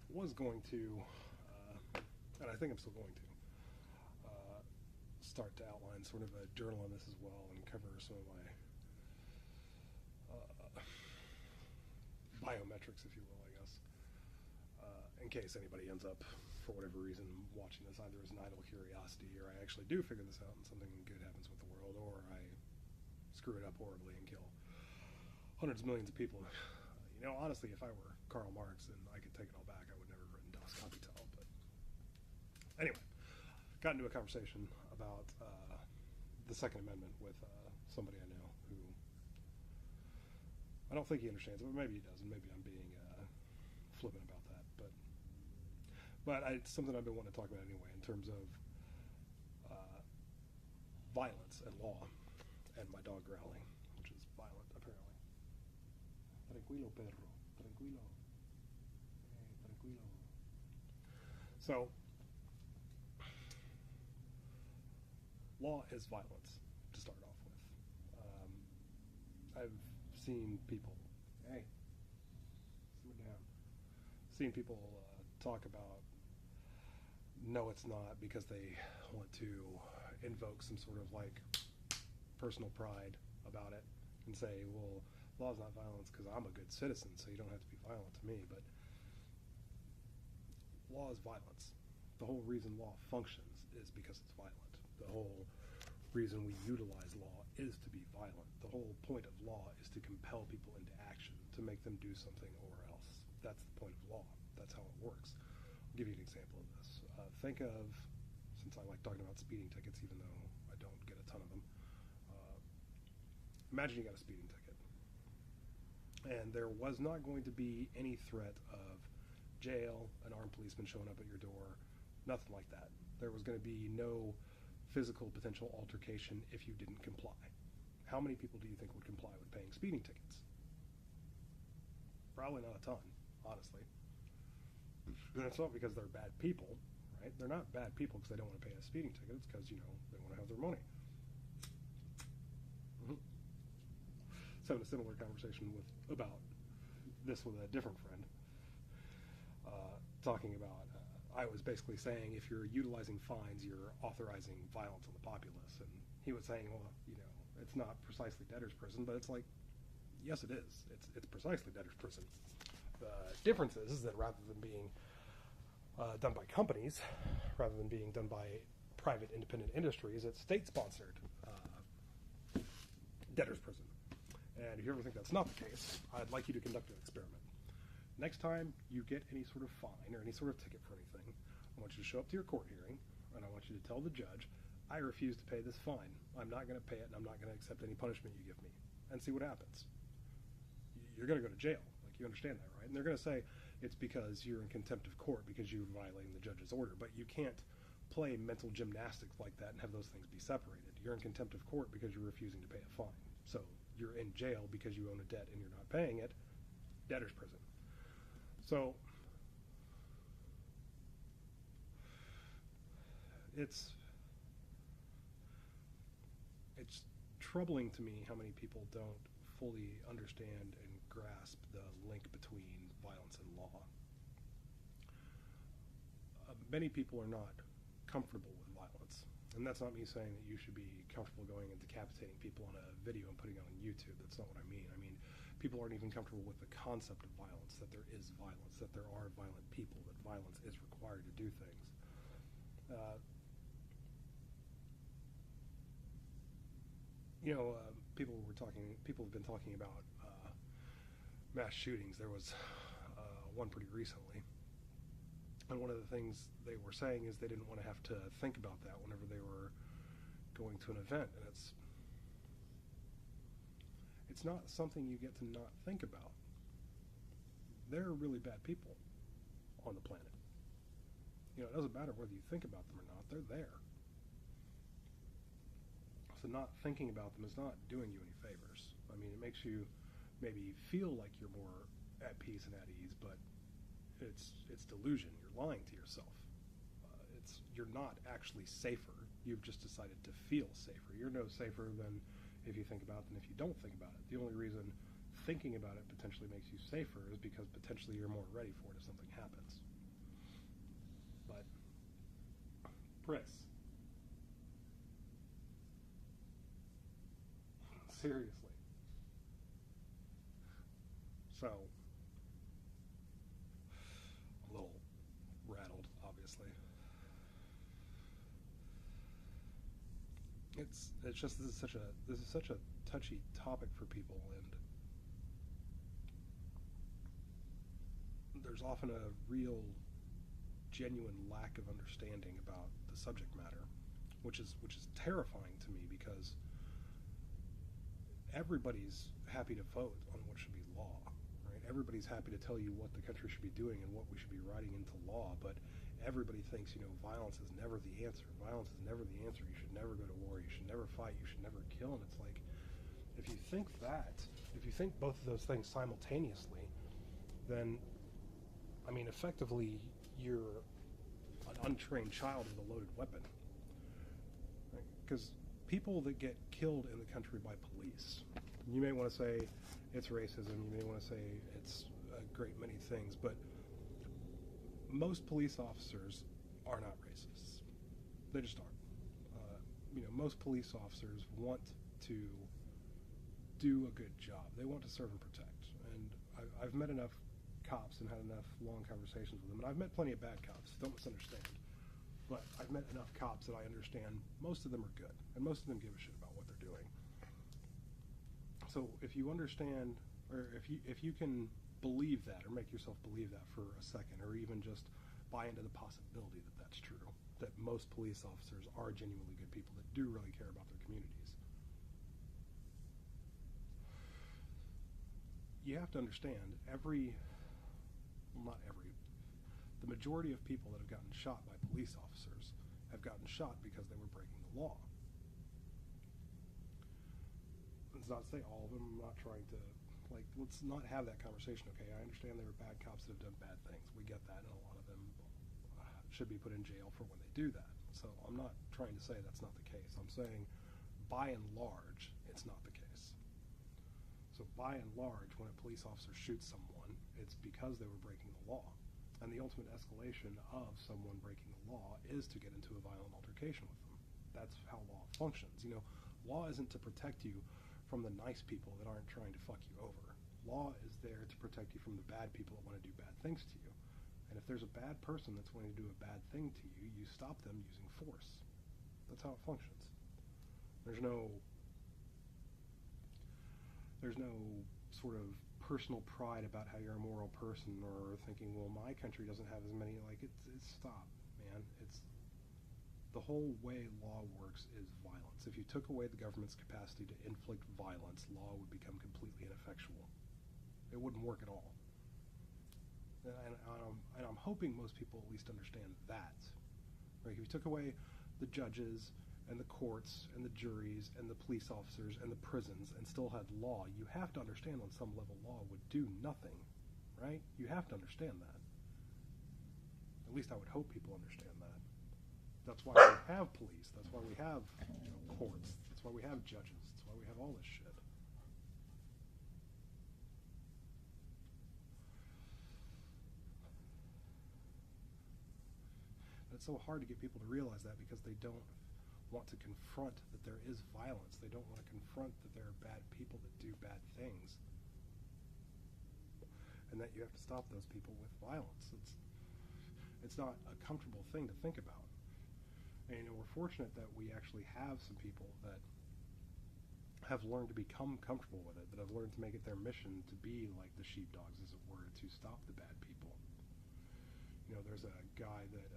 was going to, and I think I'm still going to, start to outline sort of a journal on this as well and cover some of my biometrics, if you will, I guess, in case anybody ends up, for whatever reason, watching this either as an idle curiosity or I actually do figure this out and something good happens with the world, or I screw it up horribly and kill hundreds of millions of people. Honestly, if I were Karl Marx and I could take it all back, I would never have written Das Kapital. But anyway, got into a conversation about the Second Amendment with somebody I know who I don't think he understands it, but maybe he does, and maybe I'm being flippant about that. But it's something I've been wanting to talk about anyway in terms of violence and law, and my dog growling, which is violent, apparently. Tranquilo, perro. Tranquilo. Hey, tranquilo. So, law is violence, to start off with. I've seen people, hey, simmer down, seen people talk about, no, it's not, because they want to invoke some sort of like personal pride about it and say, well, law is not violence because I'm a good citizen, so you don't have to be violent to me. But law is violence. The whole reason law functions is because it's violent. The whole reason we utilize law is to be violent. The whole point of law is to compel people into action, to make them do something or else. That's the point of law. That's how it works. I'll give you an example of this. Think of, since I like talking about speeding tickets, even though I don't get a ton of them, imagine you got a speeding ticket, and there was not going to be any threat of jail, an armed policeman showing up at your door, nothing like that. There was going to be no physical potential altercation if you didn't comply. How many people do you think would comply with paying speeding tickets? Probably not a ton, honestly. And it's not because they're bad people, right? They're not bad people because they don't want to pay a speeding ticket. It's because, they want to have their money. Mm-hmm. So having a similar conversation about this with a different friend, talking about, I was basically saying if you're utilizing fines, you're authorizing violence on the populace. And he was saying, well, it's not precisely debtor's prison, but it's like, yes, it is. It's precisely debtor's prison. The difference is that rather than being done by companies, rather than being done by private independent industries, it's state-sponsored debtor's prison. And if you ever think that's not the case, I'd like you to conduct an experiment. Next time you get any sort of fine or any sort of ticket for anything, I want you to show up to your court hearing, and I want you to tell the judge, I refuse to pay this fine. I'm not going to pay it, and I'm not going to accept any punishment you give me, and see what happens. You're going to go to jail. You understand that, right? And they're going to say it's because you're in contempt of court because you're violating the judge's order. But you can't play mental gymnastics like that and have those things be separated. You're in contempt of court because you're refusing to pay a fine. So you're in jail because you own a debt and you're not paying it. Debtor's prison. So it's troubling to me how many people don't fully understand and grasp the link between violence and law. Many people are not comfortable with violence. And that's not me saying that you should be comfortable going and decapitating people on a video and putting it on YouTube. That's not what I mean. I mean, people aren't even comfortable with the concept of violence, that there is violence, that there are violent people, that violence is required to do things. People have been talking about mass shootings. There was one pretty recently. And one of the things they were saying is they didn't want to have to think about that whenever they were going to an event. And it's not something you get to not think about. There are really bad people on the planet. It doesn't matter whether you think about them or not. They're there. So not thinking about them is not doing you any favors. I mean, it makes you maybe feel like you're more at peace and at ease, but it's delusion. You're lying to yourself. You're not actually safer. You've just decided to feel safer. You're no safer than if you think about it than if you don't think about it. The only reason thinking about it potentially makes you safer is because potentially you're more ready for it if something happens. But Pris, seriously. So, a little rattled, obviously. It's just this is such a touchy topic for people, and there's often a real genuine lack of understanding about the subject matter, which is terrifying to me, because everybody's happy to vote on what should be law, right? Everybody's happy to tell you what the country should be doing and what we should be writing into law, but everybody thinks, violence is never the answer. Violence is never the answer. You should never go to war. You should never fight. You should never kill. And it's like, if you think both of those things simultaneously, then, effectively, you're an untrained child with a loaded weapon. Because people that get killed in the country by police, you may want to say it's racism, you may want to say it's a great many things, but most police officers are not racists. They just aren't. Most police officers want to do a good job. They want to serve and protect. And I've met enough cops and had enough long conversations with them, and I've met plenty of bad cops, don't misunderstand. But I've met enough cops that I understand most of them are good, and most of them give a shit about what they're doing. So if you understand, or if you can believe that, or make yourself believe that for a second, or even just buy into the possibility that that's true, that most police officers are genuinely good people that do really care about their communities, you have to understand the majority of people that have gotten shot by police officers have gotten shot because they were breaking the law. It's not to say all of them. I'm not trying to, let's not have that conversation, okay? I understand there are bad cops that have done bad things. We get that, and a lot of them should be put in jail for when they do that. So I'm not trying to say that's not the case. I'm saying, by and large, it's not the case. So by and large, when a police officer shoots someone, it's because they were breaking the law. And the ultimate escalation of someone breaking the law is to get into a violent altercation with them. That's how law functions. Law isn't to protect you from the nice people that aren't trying to fuck you over. Law is there to protect you from the bad people that want to do bad things to you. And if there's a bad person that's wanting to do a bad thing to you, you stop them using force. That's how it functions. There's no sort of personal pride about how you're a moral person, or thinking, well, my country doesn't have as many. It's stop, man. It's the whole way law works is violence. If you took away the government's capacity to inflict violence, law would become completely ineffectual. It wouldn't work at all. And I'm hoping most people at least understand that. Right? If you took away the judges and the courts and the juries and the police officers and the prisons and still had law, you have to understand on some level law would do nothing. Right? You have to understand that. At least I would hope people understand that. That's why we have police. That's why we have courts. That's why we have judges. That's why we have all this shit. It's so hard to get people to realize that, because they don't want to confront that there is violence. They don't want to confront that there are bad people that do bad things, and that you have to stop those people with violence. It's not a comfortable thing to think about. And we're fortunate that we actually have some people that have learned to become comfortable with it, that have learned to make it their mission to be like the sheepdogs, as it were, to stop the bad people. There's a guy that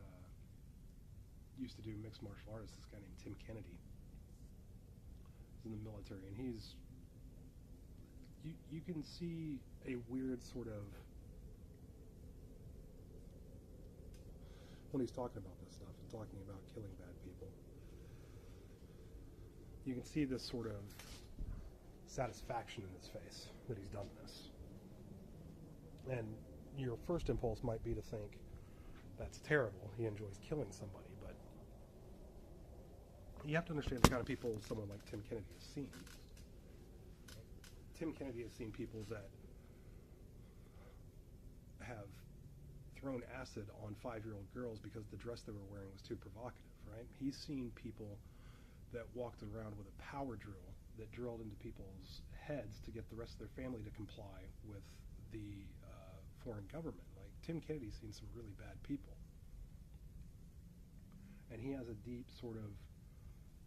used to do mixed martial arts, this guy named Tim Kennedy. He's in the military, and you can see a weird sort of, when he's talking about this stuff and talking about killing bad people, you can see this sort of satisfaction in his face that he's done this. And your first impulse might be to think, that's terrible, he enjoys killing somebody, but you have to understand the kind of people someone like Tim Kennedy has seen. Tim Kennedy has seen people that have thrown acid on 5-year-old girls because the dress they were wearing was too provocative, right? He's seen people that walked around with a power drill that drilled into people's heads to get the rest of their family to comply with the foreign government. Like, Tim Kennedy's seen some really bad people. And he has a deep sort of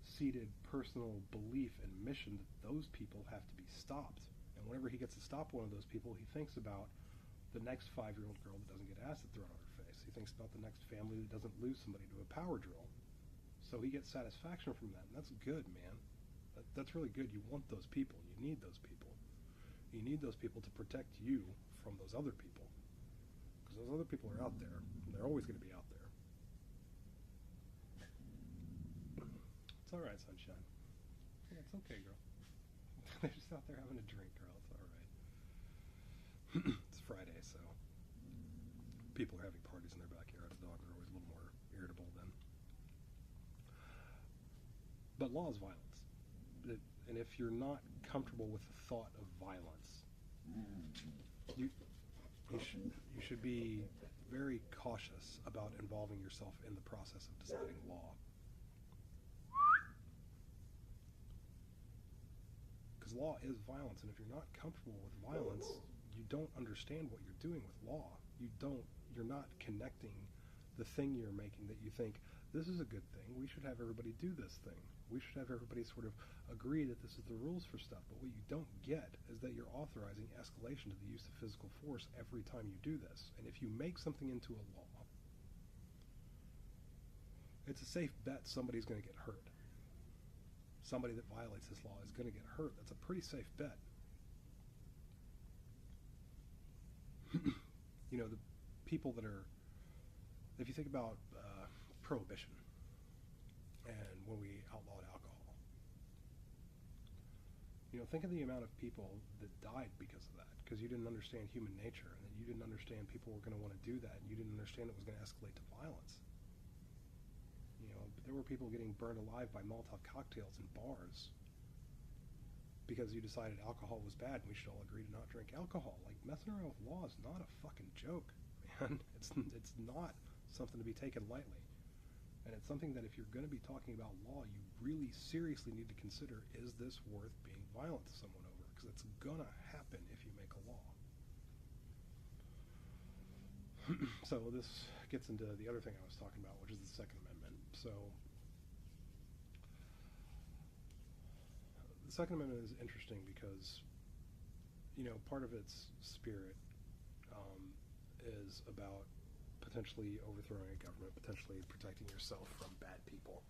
seated personal belief and mission that those people have to be stopped. And whenever he gets to stop one of those people, he thinks about the next 5-year-old girl that doesn't get acid thrown on her face. He thinks about the next family that doesn't lose somebody to a power drill. So he gets satisfaction from that, and that's good, man. That's really good. You want those people. You need those people. You need those people to protect you from those other people. Because those other people are out there. And they're always going to be out there. It's all right, sunshine. Yeah, it's okay, girl. They're just out there having a drink, girl. It's all right. It's Friday, so people are having parties in their backyards. Dogs are always a little more irritable then. But law is violence. And if you're not comfortable with the thought of violence, you should be very cautious about involving yourself in the process of deciding law. Because law is violence, and if you're not comfortable with violence, you don't understand what you're doing with law. You're not connecting the thing you're making that you think, this is a good thing, we should have everybody do this thing. We should have everybody sort of agree that this is the rules for stuff. But what you don't get is that you're authorizing escalation to the use of physical force every time you do this. And if you make something into a law, it's a safe bet somebody's going to get hurt. Somebody that violates this law is going to get hurt. That's a pretty safe bet. You know, the people that are, if you think about prohibition, and when we outlawed alcohol, you know, think of the amount of people that died because of that, because you didn't understand human nature, and that you didn't understand people were going to want to do that, and you didn't understand it was going to escalate to violence. You know, there were people getting burned alive by Molotov cocktails in bars because you decided alcohol was bad and we should all agree to not drink alcohol. Like, messing around with law is not a fucking joke, man. It's not something to be taken lightly. And it's something that if you're going to be talking about law, you really seriously need to consider, is this worth being violent to someone over? Because it's going to happen if you make a law. So this gets into the other thing I was talking about, which is the Second Amendment. So the Second Amendment is interesting because, you know, part of its spirit is about potentially overthrowing a government, potentially protecting yourself from bad people.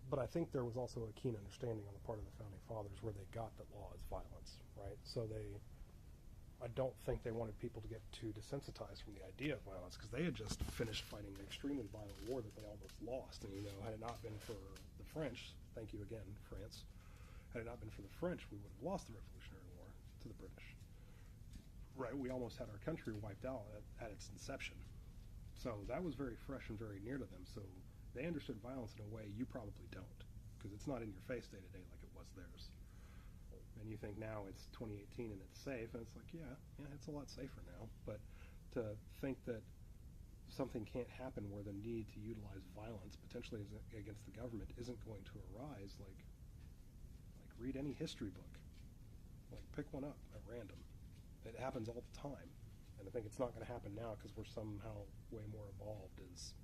But I think there was also a keen understanding on the part of the Founding Fathers where they got that law is violence, right? So I don't think they wanted people to get too desensitized from the idea of violence, because they had just finished fighting an extremely violent war that they almost lost. And, you know, had it not been for the French, thank you again, France, had it not been for the French, we would have lost the Revolutionary War to the British. Right, we almost had our country wiped out at its inception. So that was very fresh and very near to them. So they understood violence in a way you probably don't, because it's not in your face day to day like it was theirs. And you think now it's 2018 and it's safe, and it's like, yeah, it's a lot safer now. But to think that something can't happen where the need to utilize violence potentially against the government isn't going to arise, like read any history book. Like, pick one up at random. It happens all the time, and I think it's not going to happen now because we're somehow way more evolved as,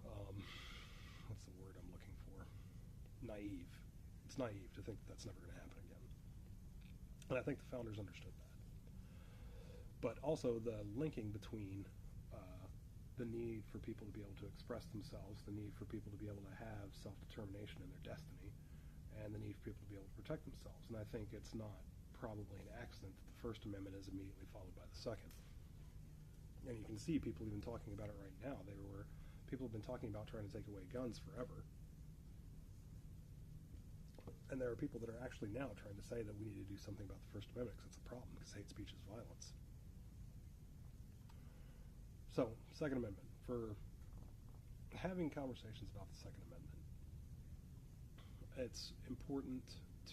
what's the word I'm looking for? Naive. It's naive to think that that's never going to happen again. And I think the founders understood that. But also the linking between the need for people to be able to express themselves, the need for people to be able to have self-determination in their destiny, and the need for people to be able to protect themselves. And I think it's not probably an accident that the First Amendment is immediately followed by the Second. And you can see people even talking about it right now. People have been talking about trying to take away guns forever. And there are people that are actually now trying to say that we need to do something about the First Amendment because it's a problem, because hate speech is violence. So, Second Amendment. For having conversations about the Second Amendment, it's important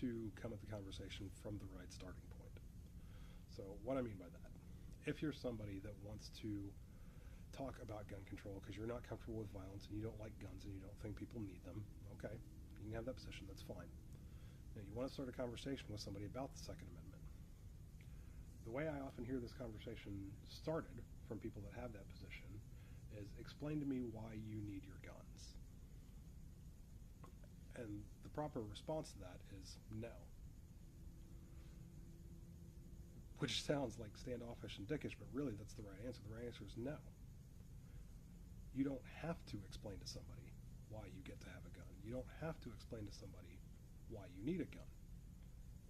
to come at the conversation from the right starting point. So what I mean by that, if you're somebody that wants to talk about gun control because you're not comfortable with violence and you don't like guns and you don't think people need them, okay, you can have that position, that's fine. Now you want to start a conversation with somebody about the Second Amendment. The way I often hear this conversation started from people that have that position is, explain to me why you need your guns. And the proper response to that is no. Which sounds like standoffish and dickish, but really that's the right answer. The right answer is no. You don't have to explain to somebody why you get to have a gun. You don't have to explain to somebody why you need a gun.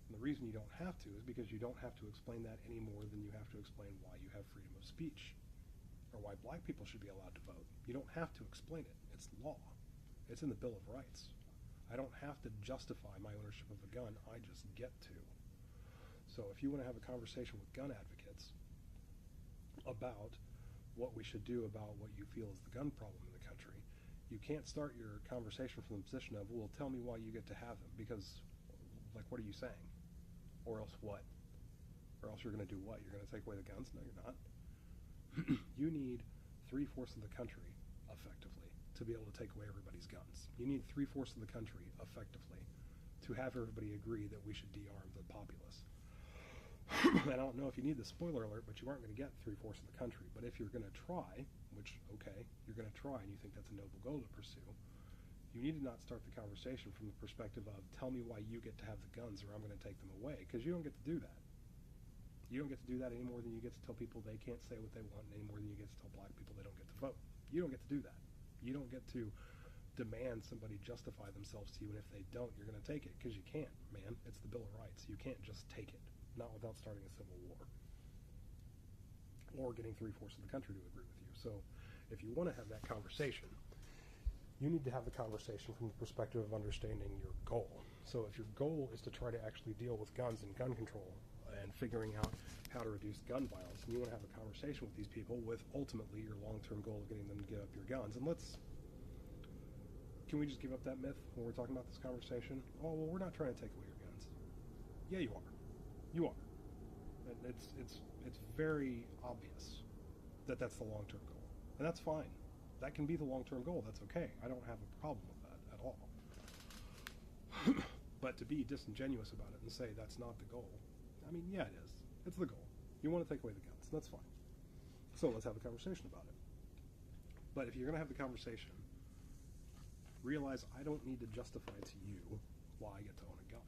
And the reason you don't have to is because you don't have to explain that any more than you have to explain why you have freedom of speech or why black people should be allowed to vote. You don't have to explain it. It's law. It's in the Bill of Rights. I don't have to justify my ownership of a gun. I just get to. So if you want to have a conversation with gun advocates about what we should do about what you feel is the gun problem in the country, you can't start your conversation from the position of, well, tell me why you get to have them, because, like, what are you saying? Or else what? Or else you're going to do what? You're going to take away the guns? No, you're not. You need 3/4 of the country, effectively, to be able to take away everybody's guns. You need 3/4 of the country, effectively, to have everybody agree that we should de-arm the populace. And I don't know if you need the spoiler alert, but you aren't going to get 3/4 of the country. But if you're going to try, which, okay, you're going to try and you think that's a noble goal to pursue, you need to not start the conversation from the perspective of, tell me why you get to have the guns or I'm going to take them away, because you don't get to do that. You don't get to do that any more than you get to tell people they can't say what they want, any more than you get to tell black people they don't get to vote. You don't get to do that. You don't get to demand somebody justify themselves to you, and if they don't, you're going to take it, because you can't, man. It's the Bill of Rights. You can't just take it. Not without starting a civil war or getting 3/4 of the country to agree with you. So if you want to have that conversation, you need to have the conversation from the perspective of understanding your goal. So if your goal is to try to actually deal with guns and gun control and figuring out how to reduce gun violence, and you want to have a conversation with these people with ultimately your long-term goal of getting them to give up your guns, and can we just give up that myth when we're talking about this conversation? Oh, well, we're not trying to take away your guns. Yeah, you are. You are. It's very obvious that that's the long-term goal. And that's fine. That can be the long-term goal. That's okay. I don't have a problem with that at all. But to be disingenuous about it and say that's not the goal, I mean, yeah, it is. It's the goal. You want to take away the guns. That's fine. So let's have a conversation about it. But if you're going to have the conversation, realize I don't need to justify to you why I get to own a gun.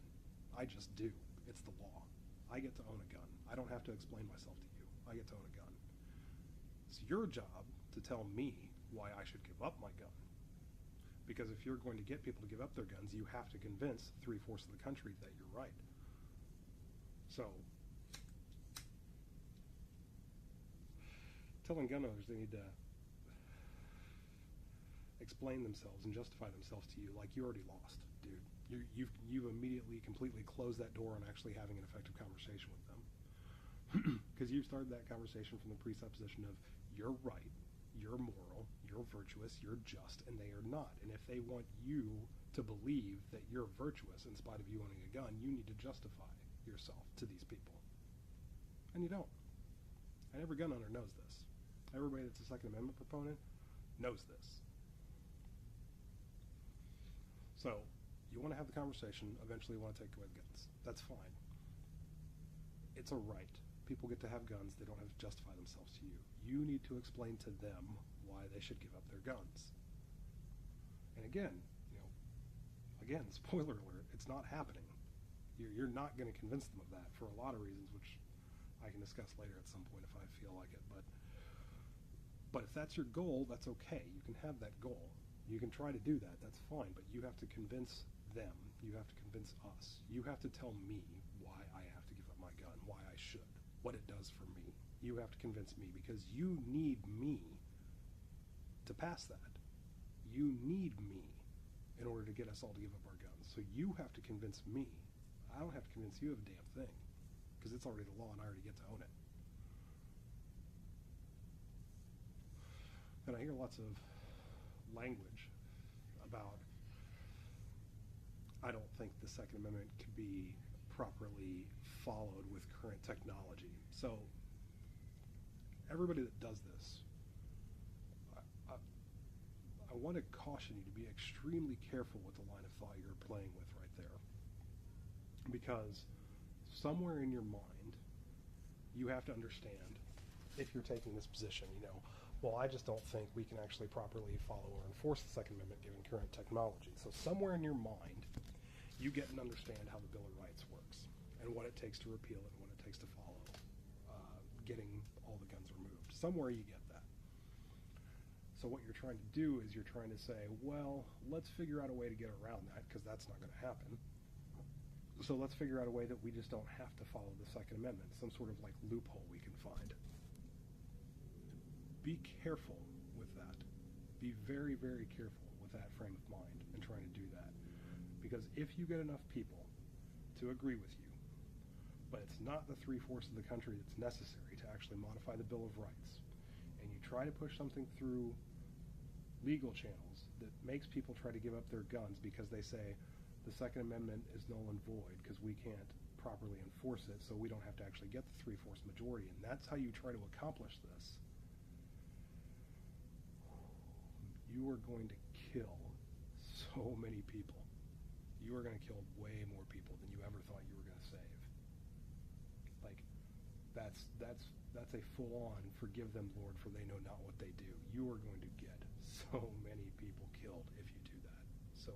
I just do. It's the law. I get to own a gun. I don't have to explain myself to you. I get to own a gun. It's your job to tell me why I should give up my gun. Because if you're going to get people to give up their guns, you have to convince 3/4 of the country that you're right. So, telling gun owners they need to explain themselves and justify themselves to you, like, you already lost, dude. You've immediately completely closed that door on actually having an effective conversation with them. Because you've started that conversation from the presupposition of you're right, you're moral, you're virtuous, you're just, and they are not. And if they want you to believe that you're virtuous in spite of you owning a gun, you need to justify yourself to these people. And you don't. And every gun owner knows this. Everybody that's a Second Amendment proponent knows this. So, you want to have the conversation, eventually you want to take away the guns. That's fine. It's a right. People get to have guns, they don't have to justify themselves to you. You need to explain to them why they should give up their guns. And again, spoiler alert, it's not happening. You're not going to convince them of that for a lot of reasons, which I can discuss later at some point if I feel like it. But if that's your goal, that's okay. You can have that goal. You can try to do that. That's fine. But you have to convince them. You have to convince us. You have to tell me why I have to give up my gun, why I should, what it does for me. You have to convince me because you need me to pass that. You need me in order to get us all to give up our guns. So you have to convince me. I don't have to convince you of a damn thing because it's already the law and I already get to own it. And I hear lots of language about I don't think the Second Amendment could be properly followed with current technology. So everybody that does this, I, I, I want to caution you to be extremely careful with the line of thought you're playing with right there. Because somewhere in your mind, you have to understand, if you're taking this position, well, I just don't think we can actually properly follow or enforce the Second Amendment given current technology. So somewhere in your mind, you get and understand how the Bill of Rights works and what it takes to repeal it and what it takes to follow getting all the guns removed. Somewhere you get that. So what you're trying to do is you're trying to say, well, let's figure out a way to get around that, because that's not going to happen. So let's figure out a way that we just don't have to follow the Second Amendment, some sort of like loophole we can find. Be careful with that. Be very, very careful with that frame of mind and trying to do that. Because if you get enough people to agree with you, but it's not the 3/4 of the country that's necessary to actually modify the Bill of Rights, and you try to push something through legal channels that makes people try to give up their guns because they say the Second Amendment is null and void because we can't properly enforce it, so we don't have to actually get the 3/4 majority, and that's how you try to accomplish this, you are going to kill so many people. You are going to kill way more people than you ever thought you were going to save. Like, that's a full-on forgive them, Lord, for they know not what they do. You are going to get so many people killed if you do that. So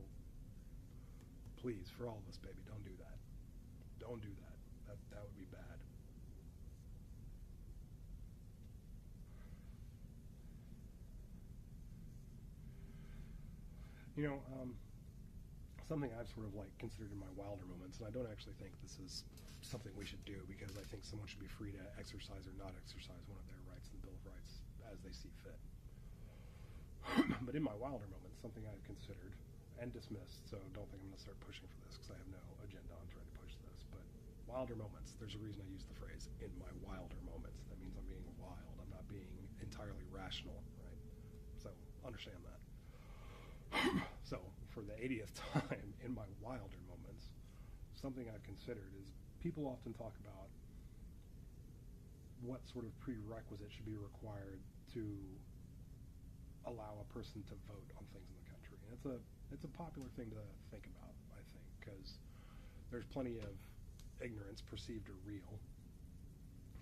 please, for all of us, baby, don't do that. Don't do that. That would be bad. Something I've sort of like considered in my wilder moments, and I don't actually think this is something we should do, because I think someone should be free to exercise or not exercise one of their rights in the Bill of Rights as they see fit. But in my wilder moments, something I've considered and dismissed, so don't think I'm going to start pushing for this because I have no agenda on trying to push this, but wilder moments, there's a reason I use the phrase in my wilder moments. That means I'm being wild. I'm not being entirely rational, right? So understand that. So for the 80th time in my wilder moments, something I've considered is people often talk about what sort of prerequisite should be required to allow a person to vote on things in the country. And it's a popular thing to think about, I think, because there's plenty of ignorance, perceived or real.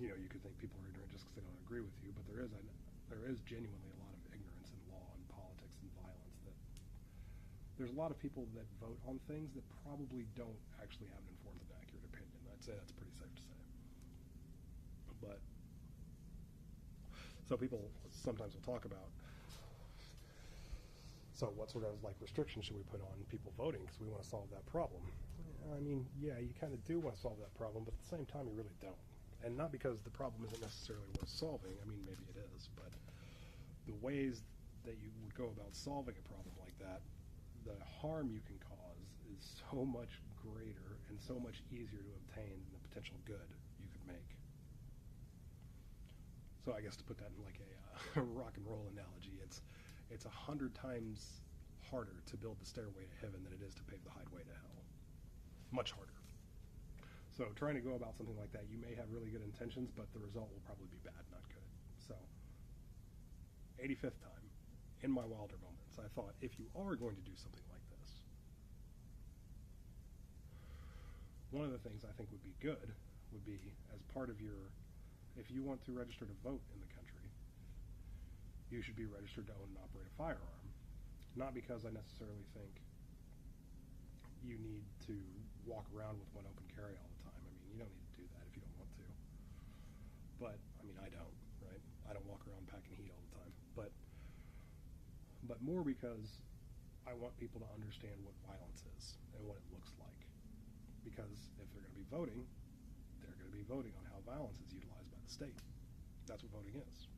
You could think people are ignorant just because they don't agree with you, but there is genuinely a lot of ignorance in law and politics and violence. That there's a lot of people that vote on things that probably don't actually have an informed and accurate opinion. I'd say that's pretty safe to say. But so people sometimes will talk about, so what sort of like restrictions should we put on people voting because we want to solve that problem? I mean, yeah, you kind of do want to solve that problem, but at the same time you really don't. And not because the problem isn't necessarily worth solving. I mean, maybe it is, but the ways that you would go about solving a problem like that, the harm you can cause is so much greater and so much easier to obtain than the potential good you could make. So I guess to put that in like a rock and roll analogy, it's 100 times harder to build the stairway to heaven than it is to pave the highway to hell. Much harder. So trying to go about something like that, you may have really good intentions, but the result will probably be bad, not good. So 85th time, in my wilder moments, I thought, if you are going to do something like this, one of the things I think would be good would be, as part of your, if you want to register to vote in the country, you should be registered to own and operate a firearm. Not because I necessarily think you need to walk around with one open carry all the time. I mean, you don't need to do that if you don't want to. But, I mean, I don't, right? I don't walk around packing heat all the time. But more because I want people to understand what violence is and what it looks like. Because if they're going to be voting, they're going to be voting on how violence is utilized by the state. That's what voting is.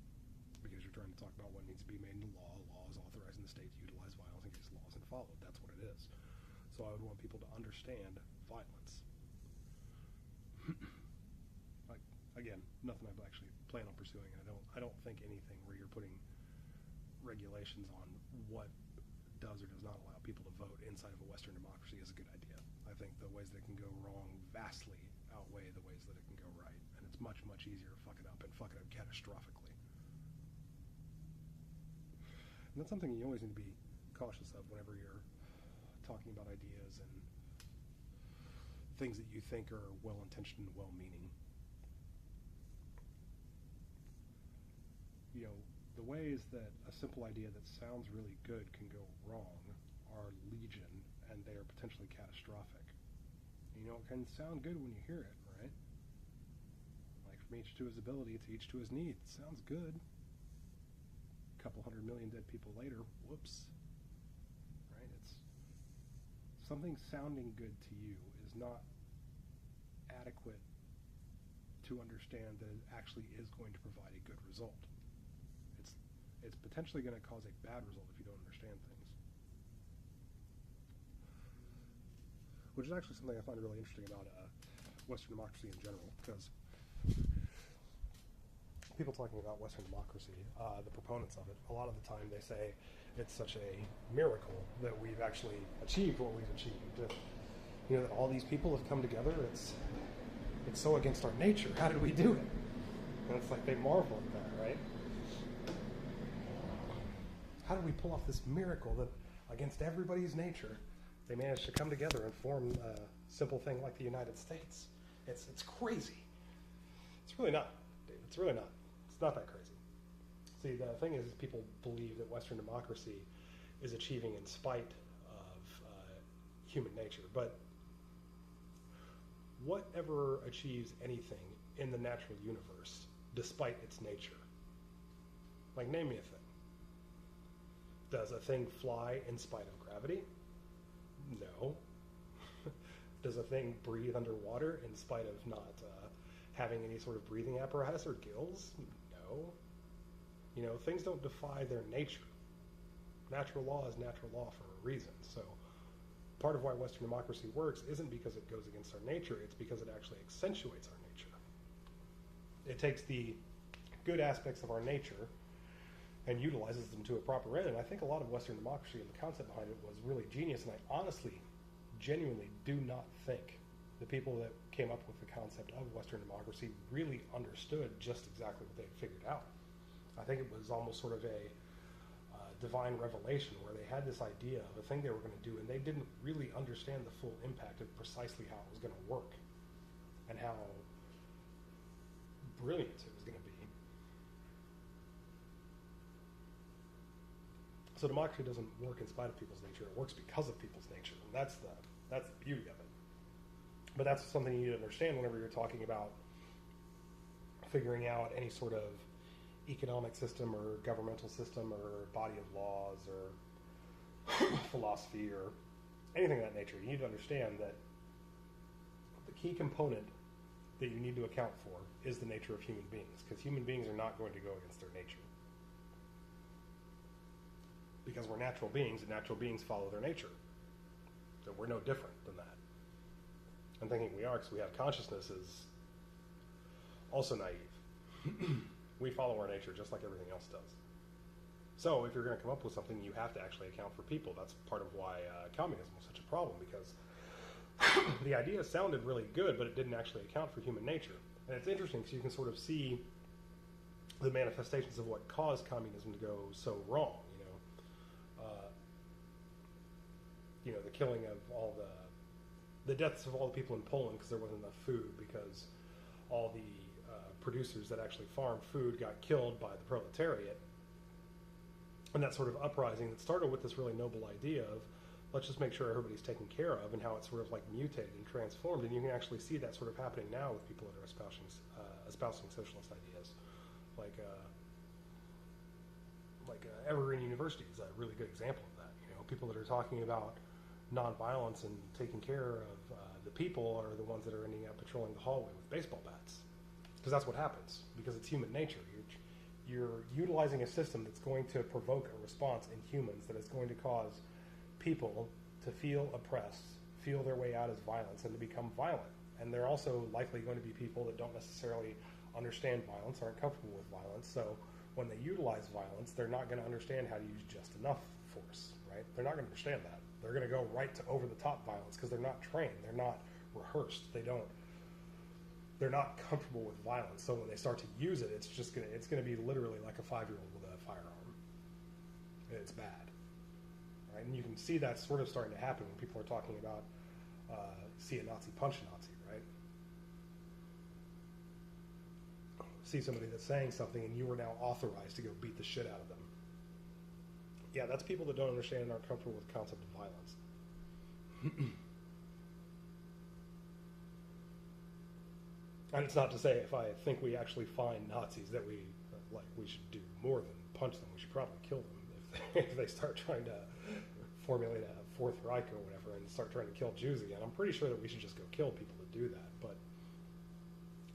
Because you're trying to talk about what needs to be made into law. Law is authorizing the state to utilize violence in case law isn't followed. That's what it is. So I would want people to understand violence. Like, again, nothing I've actually planned on pursuing. I don't think anything where you're putting regulations on what does or does not allow people to vote inside of a Western democracy is a good idea. I think the ways that can go wrong vastly outweigh the ways that it can go right, and it's much, much easier to fuck it up and fuck it up catastrophically. And that's something you always need to be cautious of whenever you're talking about ideas and things that you think are well-intentioned and well-meaning. You know, the ways that a simple idea that sounds really good can go wrong are legion, and they are potentially catastrophic. You know, it can sound good when you hear it, right? Like, from each to his ability, to each to his need. It sounds good. A couple 100 million dead people later, whoops. Right? It's something sounding good to you is not adequate to understand that it actually is going to provide a good result. It's potentially going to cause a bad result if you don't understand things. Which is actually something I find really interesting about Western democracy in general, because people talking about Western democracy, the proponents of it, a lot of the time they say it's such a miracle that we've actually achieved what we've achieved. You know, that all these people have come together. It's so against our nature. How did we do it? And it's like they marvel at that, right? How did we pull off this miracle that against everybody's nature, they managed to come together and form a simple thing like the United States? It's crazy. It's really not, Dave. It's really not. It's not that crazy. See, the thing is people believe that Western democracy is achieving in spite of human nature. But whatever achieves anything in the natural universe, despite its nature? Like, name me a thing. Does a thing fly in spite of gravity? No. Does a thing breathe underwater in spite of not having any sort of breathing apparatus or gills? No. You know, things don't defy their nature. Natural law is natural law for a reason. So part of why Western democracy works isn't because it goes against our nature, it's because it actually accentuates our nature. It takes the good aspects of our nature and utilizes them to a proper end. And I think a lot of Western democracy and the concept behind it was really genius. And I honestly, genuinely do not think the people that came up with the concept of Western democracy really understood just exactly what they had figured out. I think it was almost sort of a divine revelation where they had this idea of a thing they were going to do, and they didn't really understand the full impact of precisely how it was going to work and how brilliant it was going to be. So democracy doesn't work in spite of people's nature. It works because of people's nature, and that's the beauty of it. But that's something you need to understand whenever you're talking about figuring out any sort of economic system or governmental system or body of laws or philosophy or anything of that nature. You need to understand that the key component that you need to account for is the nature of human beings, because human beings are not going to go against their nature. Because we're natural beings, and natural beings follow their nature. So we're no different than that. And thinking we are because we have consciousness is also naive. We follow our nature just like everything else does. So if you're going to come up with something, you have to actually account for people. That's part of why communism was such a problem, because the idea sounded really good, but it didn't actually account for human nature. And it's interesting because you can sort of see the manifestations of what caused communism to go so wrong. You know, the killing of all the deaths of all the people in Poland because there wasn't enough food, because all the producers that actually farmed food got killed by the proletariat. And that sort of uprising that started with this really noble idea of let's just make sure everybody's taken care of, and how it's sort of like mutated and transformed. And you can actually see that sort of happening now with people that are espousing socialist ideas. Like Evergreen University is a really good example of that. You know, people that are talking about nonviolence and taking care of the people are the ones that are ending up patrolling the hallway with baseball bats. Because that's what happens, because it's human nature. You're utilizing a system that's going to provoke a response in humans that is going to cause people to feel oppressed, feel their way out as violence, and to become violent. And they're also likely going to be people that don't necessarily understand violence, aren't comfortable with violence. So when they utilize violence, they're not going to understand how to use just enough force, right? They're not going to understand that. They're going to go right to over-the-top violence because they're not trained. They're not rehearsed. They don't they're not comfortable with violence. So when they start to use it, it's gonna be literally like a 5-year-old with a firearm. It's bad, right? And you can see that sort of starting to happen when people are talking about see a Nazi, punch a Nazi, right? See somebody that's saying something and you are now authorized to go beat the shit out of them. Yeah, that's people that don't understand and aren't comfortable with the concept of violence. And it's not to say if I think we actually find Nazis that we should do more than punch them. We should probably kill them if they start trying to formulate a Fourth Reich or whatever and start trying to kill Jews again. I'm pretty sure that we should just go kill people that do that. But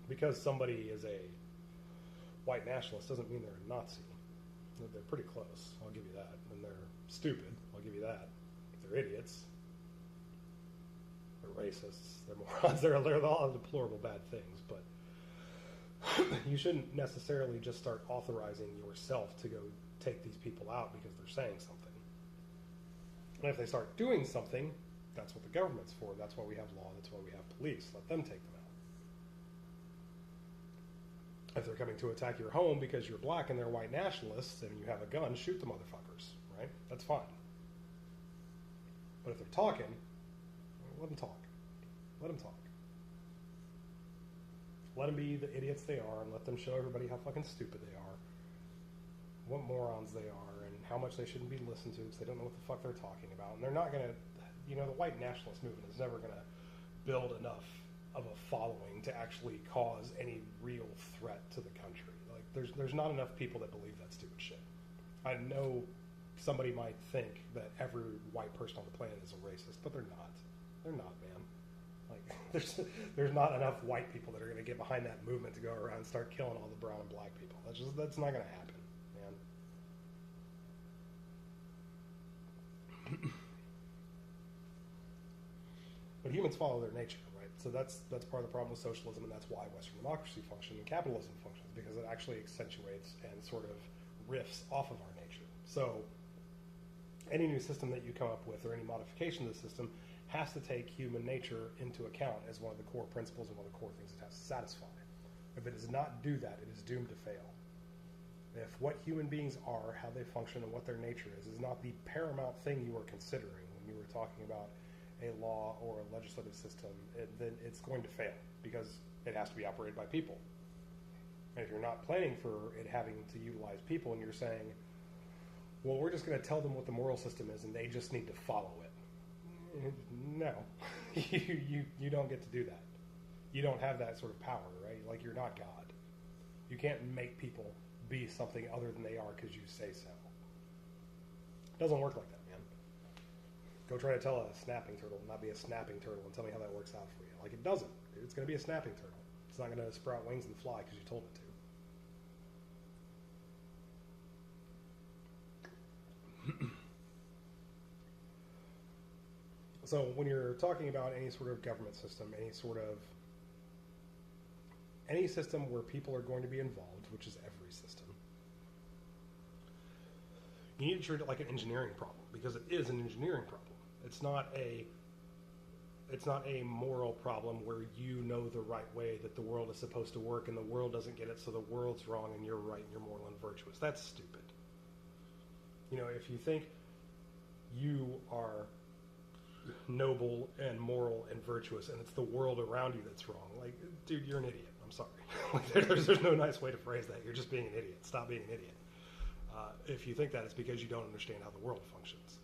because somebody is a white nationalist doesn't mean they're a Nazi. They're pretty close, I'll give you that. And they're stupid, I'll give you that. They're idiots. They're racists. They're morons. They're all deplorable bad things. But you shouldn't necessarily just start authorizing yourself to go take these people out because they're saying something. And if they start doing something, that's what the government's for. That's why we have law. That's why we have police. Let them take them out. If they're coming to attack your home because you're black and they're white nationalists and you have a gun, shoot the motherfuckers, right? That's fine. But if they're talking, let them talk. Let them talk. Let them be the idiots they are and let them show everybody how fucking stupid they are, what morons they are, and how much they shouldn't be listened to because they don't know what the fuck they're talking about. And they're not going to, the white nationalist movement is never going to build enough of a following to actually cause any real threat to the country. Like, there's not enough people that believe that stupid shit. I know somebody might think that every white person on the planet is a racist, but they're not. They're not, man. Like, there's not enough white people that are going to get behind that movement to go around and start killing all the brown and black people. That's not going to happen, man. But humans follow their nature, right? So that's part of the problem with socialism, and that's why Western democracy functions and capitalism functions, because it actually accentuates and sort of riffs off of our nature. So any new system that you come up with or any modification of the system has to take human nature into account as one of the core principles and one of the core things it has to satisfy. If it does not do that, it is doomed to fail. If what human beings are, how they function, and what their nature is not the paramount thing you are considering when you were talking about a law or a legislative system, then it's going to fail because it has to be operated by people. And if you're not planning for it having to utilize people and you're saying, well, we're just going to tell them what the moral system is and they just need to follow it. No, you don't get to do that. You don't have that sort of power, right? Like, you're not God. You can't make people be something other than they are because you say so. It doesn't work like that, man. Go try to tell a snapping turtle not be a snapping turtle and tell me how that works out for you. Like, it doesn't. It's going to be a snapping turtle. It's not going to sprout wings and fly because you told it to. So when you're talking about any sort of government system, any system where people are going to be involved, which is every system, you need to treat it like an engineering problem, because it is an engineering problem. It's not a moral problem where you know the right way that the world is supposed to work and the world doesn't get it, so the world's wrong and you're right and you're moral and virtuous. That's stupid. If you think you are noble and moral and virtuous and it's the world around you that's wrong, like, dude, you're an idiot. I'm sorry. There's no nice way to phrase that. You're just being an idiot. Stop being an idiot. If you think that, it's because you don't understand how the world functions.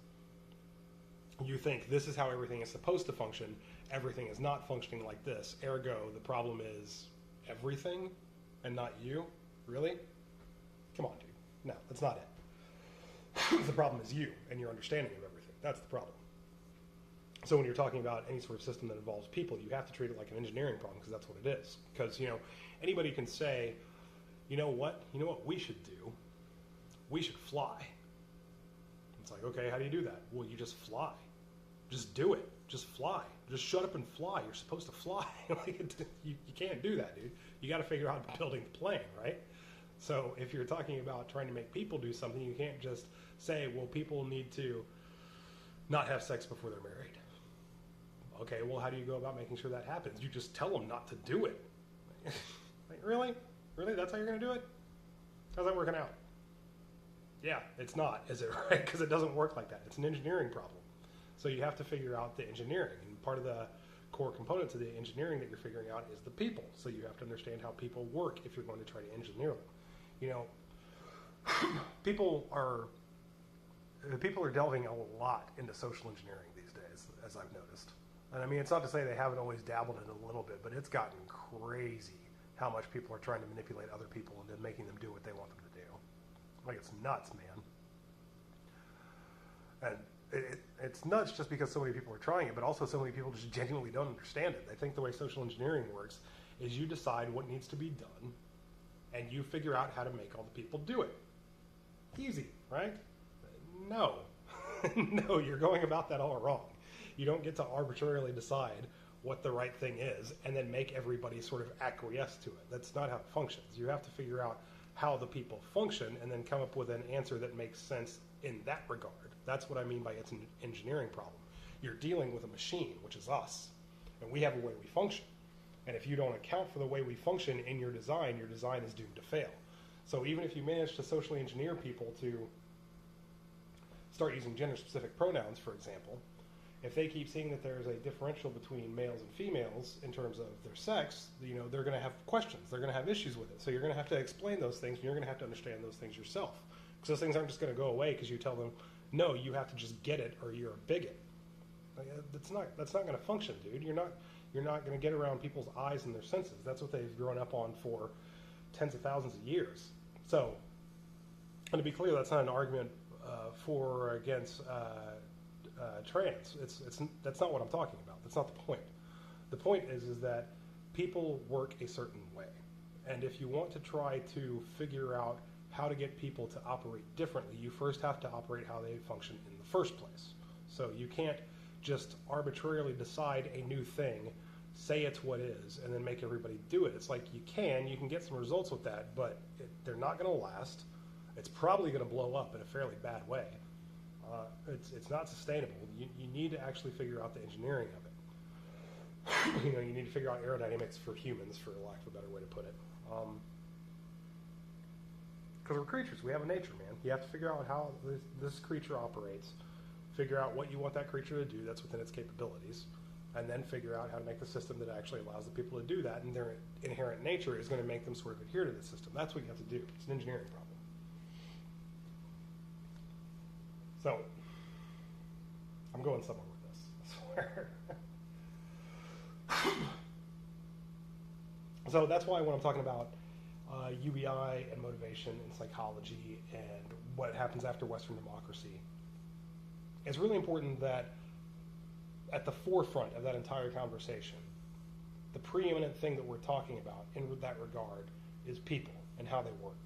You think this is how everything is supposed to function. Everything is not functioning like this. Ergo, the problem is everything and not you. Really? Come on, dude. No, that's not it. The problem is you and your understanding of everything. That's the problem. So when you're talking about any sort of system that involves people, you have to treat it like an engineering problem, because that's what it is. Because, anybody can say, you know what we should do? We should fly. It's like, okay, how do you do that? Well, you just fly. Just do it. Just fly. Just shut up and fly. You're supposed to fly. You can't do that, dude. You got to figure out building the plane, right? So if you're talking about trying to make people do something, you can't just say, well, people need to not have sex before they're married. Okay, well, how do you go about making sure that happens? You just tell them not to do it. Like, really? Really? That's how you're going to do it? How's that working out? Yeah, it's not, is it, right? Because it doesn't work like that. It's an engineering problem. So you have to figure out the engineering. And part of the core components of the engineering that you're figuring out is the people. So you have to understand how people work if you're going to try to engineer them. You know, people are delving a lot into social engineering these days, as I've noticed. And I mean, it's not to say they haven't always dabbled in it a little bit, but it's gotten crazy how much people are trying to manipulate other people into making them do what they want them to do. Like, it's nuts, man. And it's nuts just because so many people are trying it, but also so many people just genuinely don't understand it. They think the way social engineering works is you decide what needs to be done, and you figure out how to make all the people do it. Easy, right? No. No, you're going about that all wrong. You don't get to arbitrarily decide what the right thing is and then make everybody sort of acquiesce to it. That's not how it functions. You have to figure out how the people function and then come up with an answer that makes sense in that regard. That's what I mean by it's an engineering problem. You're dealing with a machine, which is us, and we have a way we function. And if you don't account for the way we function in your design is doomed to fail. So even if you manage to socially engineer people to start using gender-specific pronouns, for example, if they keep seeing that there's a differential between males and females in terms of their sex, you know, they're going to have questions. They're going to have issues with it. So you're going to have to explain those things, and you're going to have to understand those things yourself. Because those things aren't just going to go away because you tell them, no, you have to just get it or you're a bigot. Like, that's not going to function, dude. You're not going to get around people's eyes and their senses. That's what they've grown up on for tens of thousands of years. So, and to be clear, that's not an argument for or against trans. That's not what I'm talking about. That's not the point. The point is that people work a certain way, and if you want to try to figure out how to get people to operate differently, you first have to operate how they function in the first place. So you can't just arbitrarily decide a new thing, say it's what is, and then make everybody do it. It's like you can get some results with that, but they're not going to last. It's probably going to blow up in a fairly bad way. It's not sustainable. You need to actually figure out the engineering of it. You know, you need to figure out aerodynamics for humans, for lack of a better way to put it. Because we're creatures. We have a nature, man. You have to figure out how this creature operates, figure out what you want that creature to do that's within its capabilities, and then figure out how to make the system that actually allows the people to do that, and their inherent nature is going to make them sort of adhere to the system. That's what you have to do. It's an engineering problem. So, I'm going somewhere with this, I swear. So that's why when I'm talking about UBI and motivation and psychology and what happens after Western democracy, it's really important that at the forefront of that entire conversation, the preeminent thing that we're talking about in that regard is people and how they work.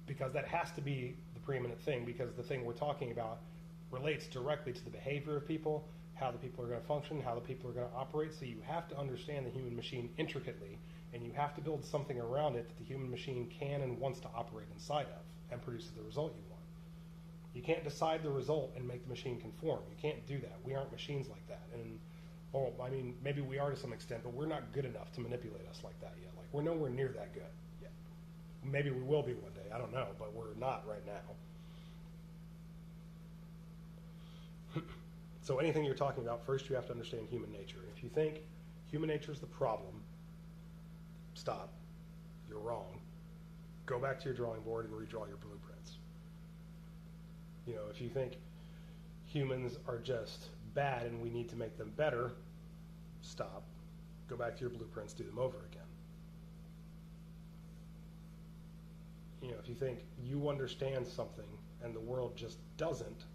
Because that has to be the preeminent thing, because the thing we're talking about relates directly to the behavior of people, how the people are going to function, how the people are going to operate. So you have to understand the human machine intricately, and you have to build something around it that the human machine can and wants to operate inside of and produces the result you want. You can't decide the result and make the machine conform. You can't do that. We aren't machines like that. And, well, I mean, maybe we are to some extent, but we're not good enough to manipulate us like that yet. Like, we're nowhere near that good yet. Maybe we will be one day. I don't know, but we're not right now. So anything you're talking about, first you have to understand human nature. If you think human nature is the problem, stop. You're wrong. Go back to your drawing board and redraw your blueprints. You know, if you think humans are just bad and we need to make them better, stop. Go back to your blueprints, do them over again. You know, if you think you understand something and the world just doesn't,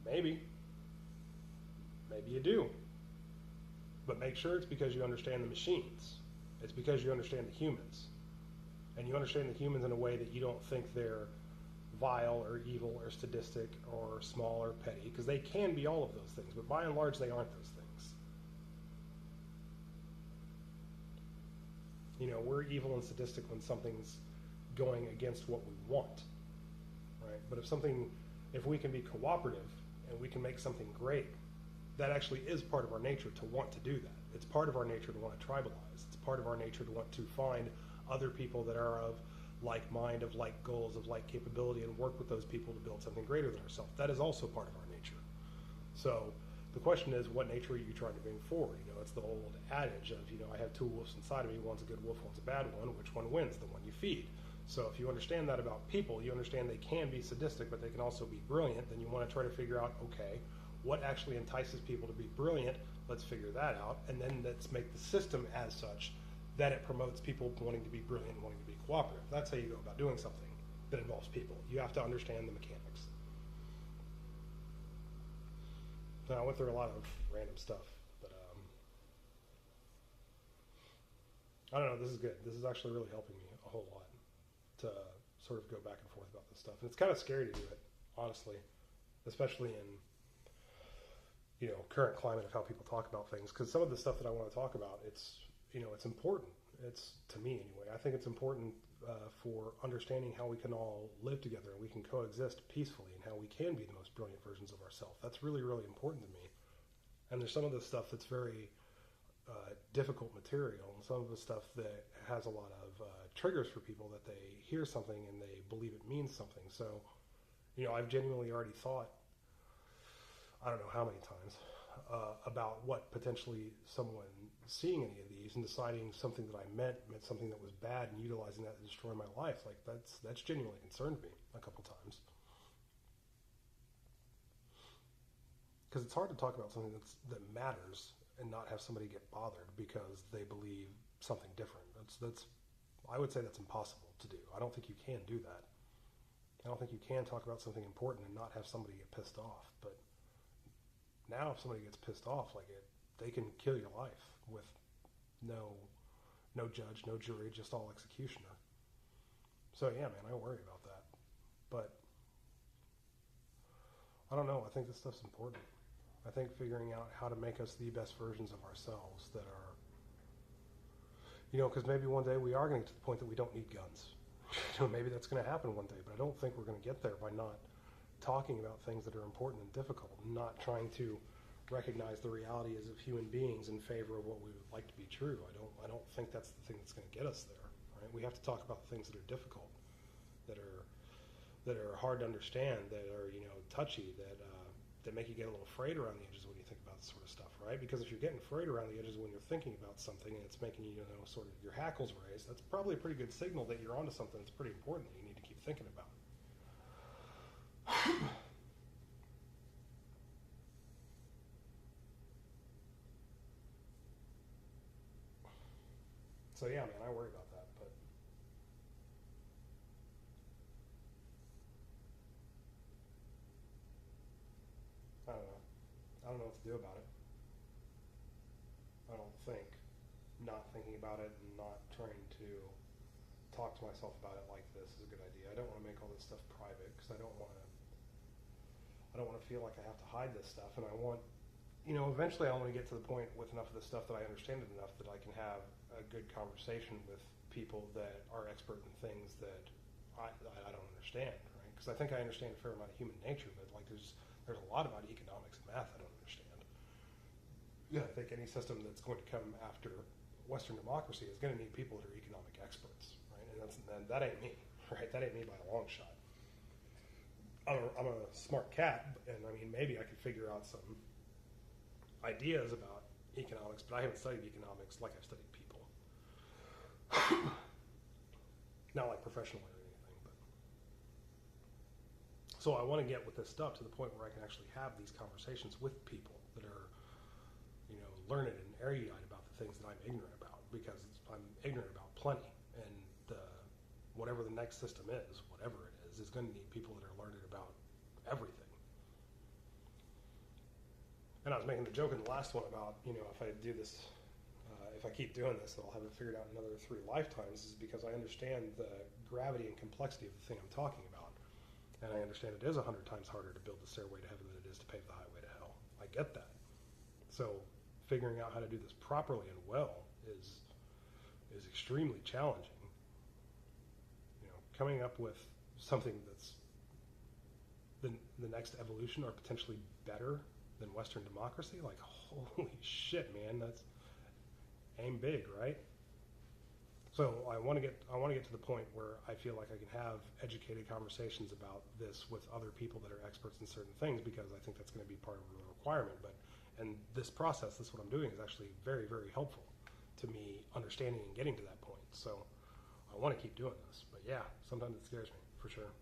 maybe you do. But make sure it's because you understand the machines. It's because you understand the humans. And you understand the humans in a way that you don't think they're vile or evil or sadistic or small or petty, because they can be all of those things, but by and large they aren't those things. You know, we're evil and sadistic when something's going against what we want, right? But if we can be cooperative and we can make something great, that actually is part of our nature to want to do that. It's part of our nature to want to tribalize. It's part of our nature to want to find other people that are of like mind, of like goals, of like capability, and work with those people to build something greater than ourselves. That is also part of our nature. So the question is, what nature are you trying to bring forward? You know, it's the old adage of, you know, I have two wolves inside of me. One's a good wolf, one's a bad one. Which one wins? The one you feed. So if you understand that about people, you understand they can be sadistic, but they can also be brilliant. Then you want to try to figure out, okay, what actually entices people to be brilliant? Let's figure that out. And then let's make the system as such that it promotes people wanting to be brilliant and wanting to be cooperative. That's how you go about doing something that involves people. You have to understand the mechanics. So I went through a lot of random stuff, but I don't know, this is good. This is actually really helping me a whole lot to sort of go back and forth about this stuff. And it's kind of scary to do it, honestly, especially in, you know, current climate of how people talk about things. Because some of the stuff that I want to talk about, it's, you know, it's important. It's, to me anyway, I think it's important for understanding how we can all live together and we can coexist peacefully and how we can be the most brilliant versions of ourselves. That's really, really important to me. And there's some of the stuff that's very difficult material, and some of the stuff that has a lot of triggers for people, that they hear something and they believe it means something. So, you know, I've genuinely already thought, I don't know how many times, about what potentially someone seeing any of these and deciding something that I meant something that was bad and utilizing that to destroy my life. Like that's genuinely concerned me a couple times. Because it's hard to talk about something that matters and not have somebody get bothered because they believe something different. That's I would say that's impossible to do. I don't think you can do that. I don't think you can talk about something important and not have somebody get pissed off. But now if somebody gets pissed off, like they can kill your life with no judge, no jury, just all executioner. So yeah, man, I worry about that. But I don't know. I think this stuff's important. I think figuring out how to make us the best versions of ourselves that are, you know, because maybe one day we are going to get to the point that we don't need guns. You know, maybe that's going to happen one day, but I don't think we're going to get there by not talking about things that are important and difficult, and not trying to recognize the realities of human beings in favor of what we would like to be true. I don't think that's the thing that's going to get us there. Right? We have to talk about the things that are difficult, that are hard to understand, that are, you know, touchy, that make you get a little afraid around the edges when you think about this sort of stuff, right? Because if you're getting afraid around the edges when you're thinking about something and it's making you, you know, sort of your hackles raise, that's probably a pretty good signal that you're onto something that's pretty important that you need to keep thinking about. So yeah, man, I worry about that, but I don't know. I don't know what to do about it. I don't think not thinking about it and not trying to talk to myself about it like this is a good idea. I don't want to make all this stuff private because I don't want to feel like I have to hide this stuff, and I want, you know, eventually I want to get to the point with enough of this stuff that I understand it enough that I can have a good conversation with people that are expert in things that I don't understand, right? Because I think I understand a fair amount of human nature, but like there's a lot about economics and math I don't understand. Yeah, I think any system that's going to come after Western democracy is going to need people that are economic experts, right? And that ain't me, right? That ain't me by a long shot. I'm a smart cat, and I mean maybe I could figure out some ideas about economics, but I haven't studied economics like I've studied people. Not like professionally or anything, but so I want to get with this stuff to the point where I can actually have these conversations with people that are, you know, learned and erudite about the things that I'm ignorant about, because I'm ignorant about plenty, and whatever the next system is, whatever it is going to need people that are learned about everything. And I was making the joke in the last one about, you know, if I do this, if I keep doing this, I'll have it figured out in another 3 lifetimes, is because I understand the gravity and complexity of the thing I'm talking about. And I understand it is 100 times harder to build the stairway to heaven than it is to pave the highway to hell. I get that. So figuring out how to do this properly and well is extremely challenging. You know, coming up with something that's the next evolution or potentially better than Western democracy, like holy shit, man, aim big, right? So I want to get to the point where I feel like I can have educated conversations about this with other people that are experts in certain things, because I think that's going to be part of the requirement. And this process, what I'm doing, is actually very, very helpful to me understanding and getting to that point. So I want to keep doing this. But yeah, sometimes it scares me, for sure.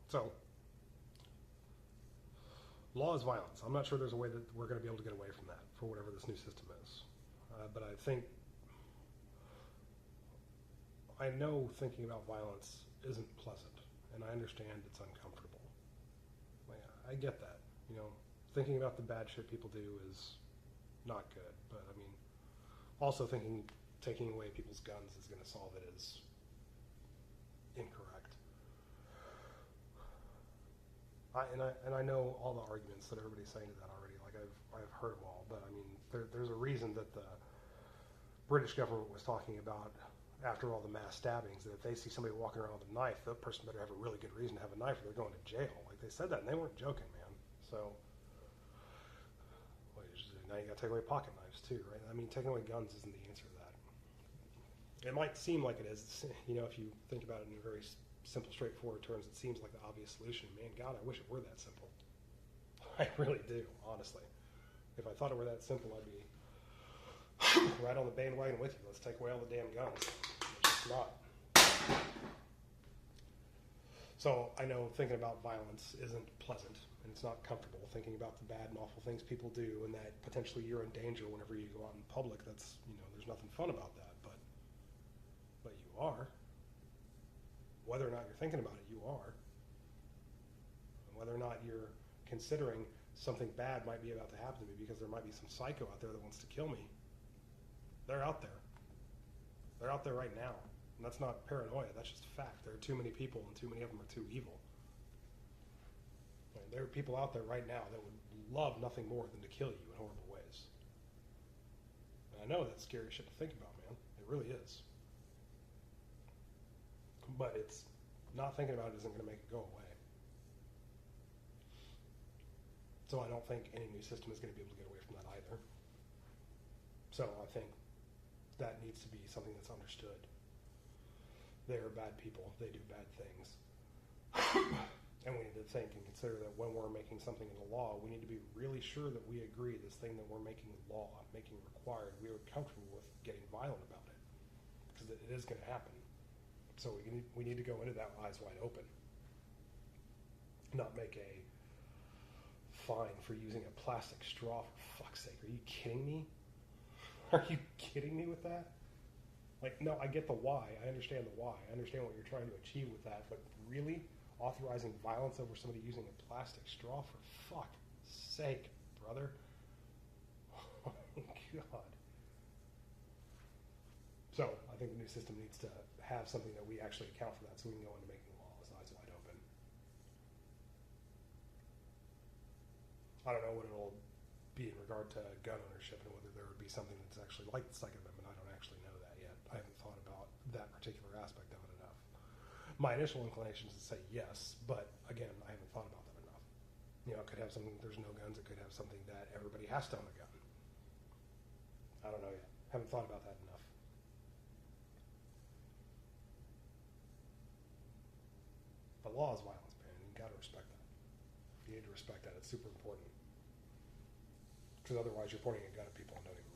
So law is violence. I'm not sure there's a way that we're going to be able to get away from that for whatever this new system is. But I think, I know thinking about violence isn't pleasant, and I understand it's uncomfortable. I get that. Thinking about the bad shit people do is not good. But I mean, also thinking taking away people's guns is going to solve it is incorrect. I know all the arguments that everybody's saying to that already. Like I've heard them all. But I mean, there's a reason that the British government was talking about, after all the mass stabbings, that if they see somebody walking around with a knife, that person better have a really good reason to have a knife, or they're going to jail. Like, they said that, and they weren't joking, man. So, now you got to take away pocket knives too, right? I mean, taking away guns isn't the answer to that. It might seem like it is. If you think about it in very simple, straightforward terms, it seems like the obvious solution. Man, God, I wish it were that simple. I really do, honestly. If I thought it were that simple, I'd be right on the bandwagon with you. Let's take away all the damn guns. It's not. So I know thinking about violence isn't pleasant, and it's not comfortable. Thinking about the bad and awful things people do, and that potentially you're in danger whenever you go out in public. That's, there's nothing fun about that. But you are. Whether or not you're thinking about it, you are. And whether or not you're considering something bad might be about to happen to me because there might be some psycho out there that wants to kill me. They're out there. They're out there right now. And that's not paranoia, that's just fact. There are too many people, and too many of them are too evil. And there are people out there right now that would love nothing more than to kill you in horrible ways. And I know that's scary shit to think about, man. It really is. But it's not thinking about it isn't going to make it go away. So I don't think any new system is going to be able to get away from that either. So I think that needs to be something that's understood. They are bad people. They do bad things. And we need to think and consider that when we're making something into law, we need to be really sure that we agree this thing that we're making law, making required, we are comfortable with getting violent about it. Because it is going to happen. So we need to go into that eyes wide open. Not make a fine for using a plastic straw, for fuck's sake. Are you kidding me? Are you kidding me with that? Like, no, I get the why. I understand the why. I understand what you're trying to achieve with that. But really, authorizing violence over somebody using a plastic straw, for fuck's sake, brother. Oh, God. So, I think the new system needs to have something that we actually account for that, so we can go into making the law with eyes wide open. I don't know what it'll be in regard to gun ownership, and whether there would be something that's actually like the Second Amendment. I don't actually know that yet. I haven't thought about that particular aspect of it enough. My initial inclination is to say yes, but again, I haven't thought about that enough. It could have something, there's no guns, it could have something that everybody has to own a gun. I don't know yet. Haven't thought about that enough. But law is violence, man. You gotta respect that. You need to respect that. It's super important. Because otherwise you're pointing a gun at people and don't even